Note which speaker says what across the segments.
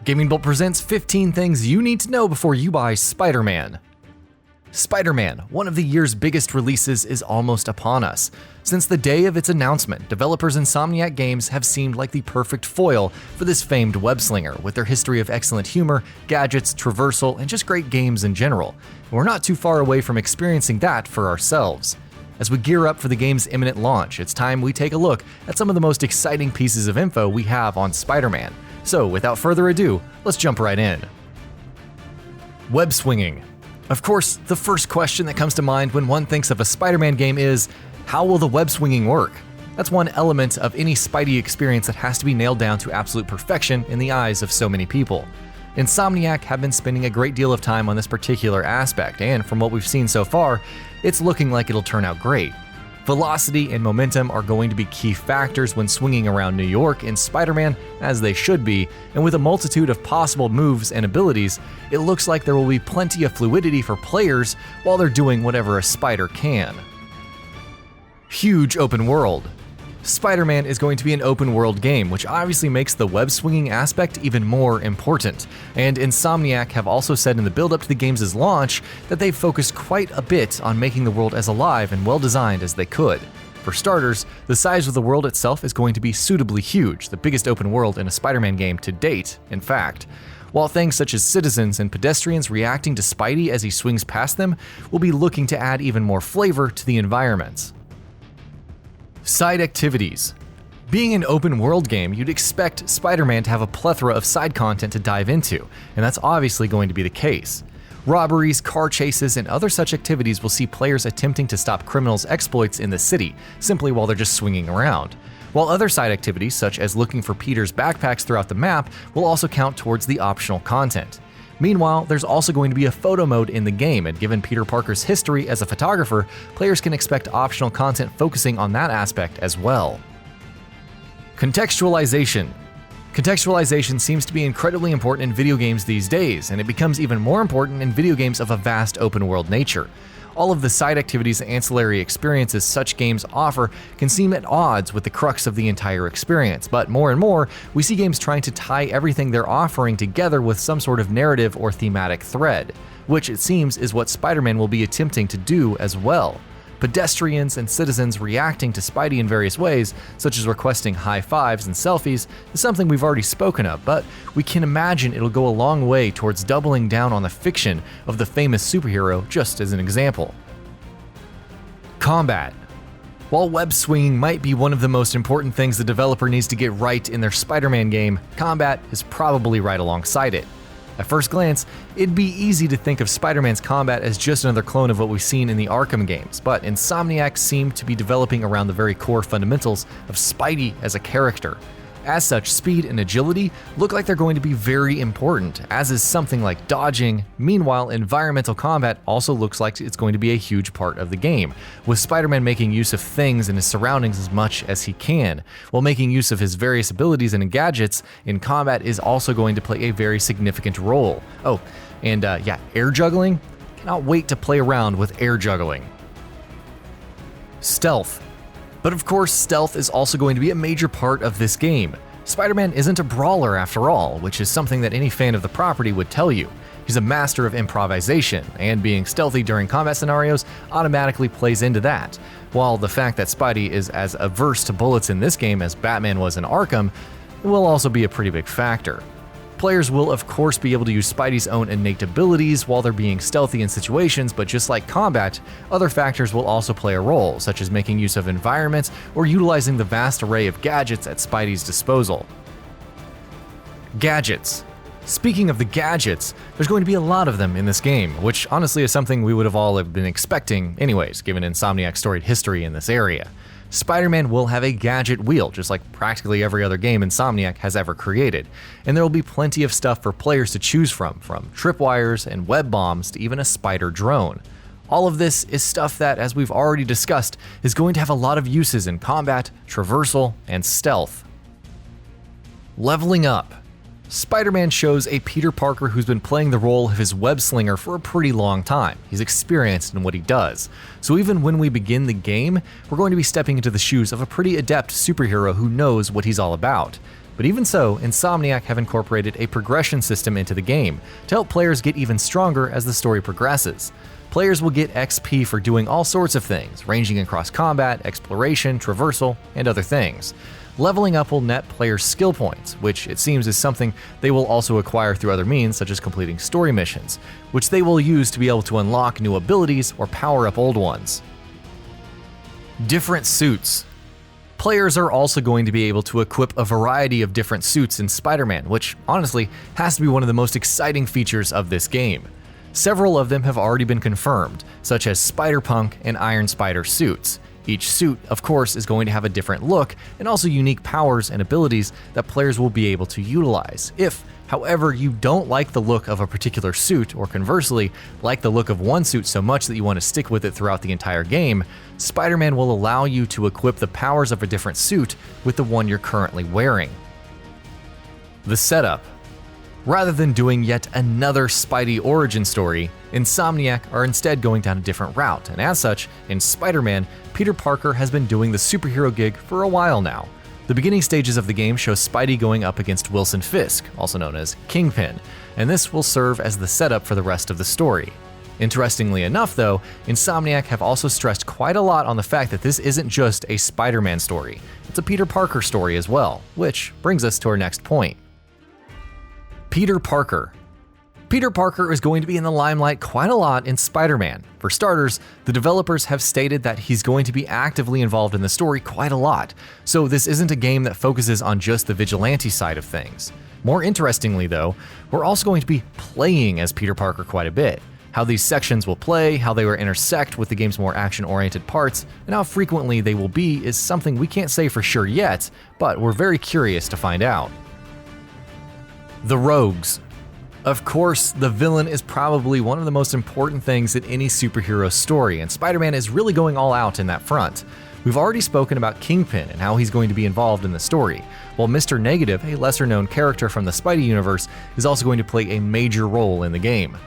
Speaker 1: Gaming Bolt presents 15 things you need to know before you buy Spider-Man. Spider-Man, one of the year's biggest releases, is almost upon us. Since the day of its announcement, developers Insomniac Games have seemed like the perfect foil for this famed web-slinger, with their history of excellent humor, gadgets, traversal, and just great games in general. And we're not too far away from experiencing that for ourselves. As we gear up for the game's imminent launch, it's time we take a look at some of the most exciting pieces of info we have on Spider-Man. So without further ado, let's jump right in. Web swinging. Of course, the first question that comes to mind when one thinks of a Spider-Man game is, how will the web swinging work? That's one element of any Spidey experience that has to be nailed down to absolute perfection in the eyes of so many people. Insomniac have been spending a great deal of time on this particular aspect, and from what we've seen so far, it's looking like it'll turn out great. Velocity and momentum are going to be key factors when swinging around New York in Spider-Man, as they should be, and with a multitude of possible moves and abilities, it looks like there will be plenty of fluidity for players while they're doing whatever a spider can. Huge open world. Spider-Man is going to be an open world game, which obviously makes the web swinging aspect even more important. And Insomniac have also said in the build up to the game's launch that they've focused quite a bit on making the world as alive and well designed as they could. For starters, the size of the world itself is going to be suitably huge, the biggest open world in a Spider-Man game to date, in fact. While things such as citizens and pedestrians reacting to Spidey as he swings past them will be looking to add even more flavor to the environments. Side activities. Being an open world game, you'd expect Spider-Man to have a plethora of side content to dive into, and that's obviously going to be the case. Robberies, car chases, and other such activities will see players attempting to stop criminals' exploits in the city, simply while they're just swinging around. While other side activities, such as looking for Peter's backpacks throughout the map, will also count towards the optional content. Meanwhile, there's also going to be a photo mode in the game, and given Peter Parker's history as a photographer, players can expect optional content focusing on that aspect as well. Contextualization. Contextualization seems to be incredibly important in video games these days, and it becomes even more important in video games of a vast open world nature. All of the side activities and ancillary experiences such games offer can seem at odds with the crux of the entire experience, but more and more, we see games trying to tie everything they're offering together with some sort of narrative or thematic thread, which it seems is what Spider-Man will be attempting to do as well. Pedestrians and citizens reacting to Spidey in various ways, such as requesting high fives and selfies, is something we've already spoken of, but we can imagine it'll go a long way towards doubling down on the fiction of the famous superhero, just as an example. Combat. While web swinging might be one of the most important things the developer needs to get right in their Spider-Man game, combat is probably right alongside it. At first glance, it'd be easy to think of Spider-Man's combat as just another clone of what we've seen in the Arkham games, but Insomniac seem to be developing around the very core fundamentals of Spidey as a character. As such, speed and agility look like they're going to be very important, as is something like dodging. Meanwhile, environmental combat also looks like it's going to be a huge part of the game, with Spider-Man making use of things and his surroundings as much as he can, while making use of his various abilities and gadgets in combat is also going to play a very significant role. Oh, and air juggling? Cannot wait to play around with air juggling. Stealth. But of course, stealth is also going to be a major part of this game. Spider-Man isn't a brawler after all, which is something that any fan of the property would tell you. He's a master of improvisation, and being stealthy during combat scenarios automatically plays into that. While the fact that Spidey is as averse to bullets in this game as Batman was in Arkham will also be a pretty big factor. Players will of course be able to use Spidey's own innate abilities while they're being stealthy in situations, but just like combat, other factors will also play a role, such as making use of environments or utilizing the vast array of gadgets at Spidey's disposal. Gadgets. Speaking of the gadgets, there's going to be a lot of them in this game, which honestly is something we would have all been expecting anyways, given Insomniac's storied history in this area. Spider-Man will have a gadget wheel, just like practically every other game Insomniac has ever created, and there will be plenty of stuff for players to choose from tripwires and web bombs to even a spider drone. All of this is stuff that, as we've already discussed, is going to have a lot of uses in combat, traversal, and stealth. Leveling up. Spider-Man shows a Peter Parker who's been playing the role of his web slinger for a pretty long time. He's experienced in what he does. So even when we begin the game, we're going to be stepping into the shoes of a pretty adept superhero who knows what he's all about. But even so, Insomniac have incorporated a progression system into the game to help players get even stronger as the story progresses. Players will get XP for doing all sorts of things, ranging across combat, exploration, traversal, and other things. Leveling up will net players skill points, which it seems is something they will also acquire through other means such as completing story missions, which they will use to be able to unlock new abilities or power up old ones. Different suits. Players are also going to be able to equip a variety of different suits in Spider-Man, which honestly has to be one of the most exciting features of this game. Several of them have already been confirmed, such as Spider-Punk and Iron Spider suits. Each suit, of course, is going to have a different look and also unique powers and abilities that players will be able to utilize. If, however, you don't like the look of a particular suit, or conversely, like the look of one suit so much that you want to stick with it throughout the entire game, Spider-Man will allow you to equip the powers of a different suit with the one you're currently wearing. The setup. Rather than doing yet another Spidey origin story, Insomniac are instead going down a different route, and as such, in Spider-Man, Peter Parker has been doing the superhero gig for a while now. The beginning stages of the game show Spidey going up against Wilson Fisk, also known as Kingpin, and this will serve as the setup for the rest of the story. Interestingly enough though, Insomniac have also stressed quite a lot on the fact that this isn't just a Spider-Man story, it's a Peter Parker story as well, which brings us to our next point. Peter Parker. Peter Parker is going to be in the limelight quite a lot in Spider-Man. For starters, the developers have stated that he's going to be actively involved in the story quite a lot, so this isn't a game that focuses on just the vigilante side of things. More interestingly though, we're also going to be playing as Peter Parker quite a bit. How these sections will play, how they will intersect with the game's more action-oriented parts, and how frequently they will be is something we can't say for sure yet, but we're very curious to find out. The Rogues. Of course, the villain is probably one of the most important things in any superhero story, and Spider-Man is really going all out in that front. We've already spoken about Kingpin and how he's going to be involved in the story, while Mr. Negative, a lesser-known character from the Spidey universe, is also going to play a major role in the game.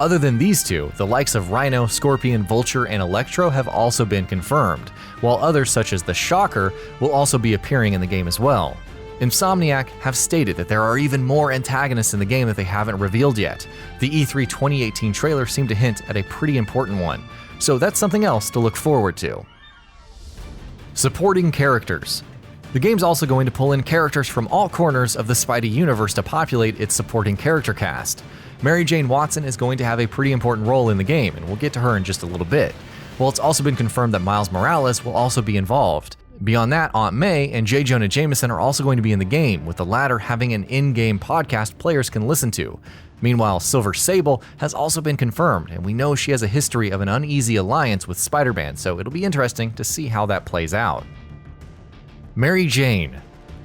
Speaker 1: Other than these two, the likes of Rhino, Scorpion, Vulture, and Electro have also been confirmed, while others such as the Shocker will also be appearing in the game as well. Insomniac have stated that there are even more antagonists in the game that they haven't revealed yet. The E3 2018 trailer seemed to hint at a pretty important one, so that's something else to look forward to. Supporting characters. The game's also going to pull in characters from all corners of the Spidey universe to populate its supporting character cast. Mary Jane Watson is going to have a pretty important role in the game, and we'll get to her in just a little bit. Well, it's also been confirmed that Miles Morales will also be involved. Beyond that, Aunt May and J. Jonah Jameson are also going to be in the game, with the latter having an in-game podcast players can listen to. Meanwhile, Silver Sable has also been confirmed, and we know she has a history of an uneasy alliance with Spider-Man, so it'll be interesting to see how that plays out. Mary Jane.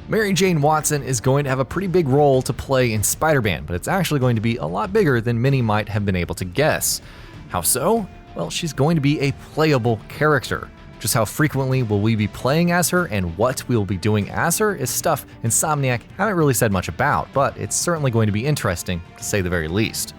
Speaker 1: Mary Jane Watson is going to have a pretty big role to play in Spider-Man, but it's actually going to be a lot bigger than many might have been able to guess. How so? Well, she's going to be a playable character. Just how frequently will we be playing as her and what we will be doing as her is stuff Insomniac haven't really said much about, but it's certainly going to be interesting, to say the very least.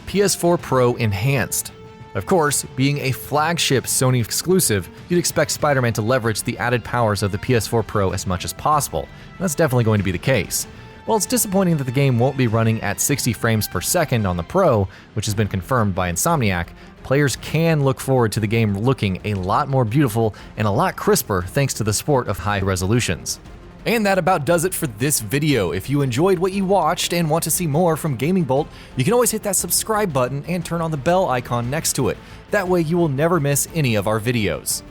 Speaker 1: PS4 Pro Enhanced. Of course, being a flagship Sony exclusive, you'd expect Spider-Man to leverage the added powers of the PS4 Pro as much as possible, and that's definitely going to be the case. While it's disappointing that the game won't be running at 60 frames per second on the Pro, which has been confirmed by Insomniac, players can look forward to the game looking a lot more beautiful and a lot crisper thanks to the support of high resolutions. And that about does it for this video. If you enjoyed what you watched and want to see more from Gaming Bolt, you can always hit that subscribe button and turn on the bell icon next to it. That way you will never miss any of our videos.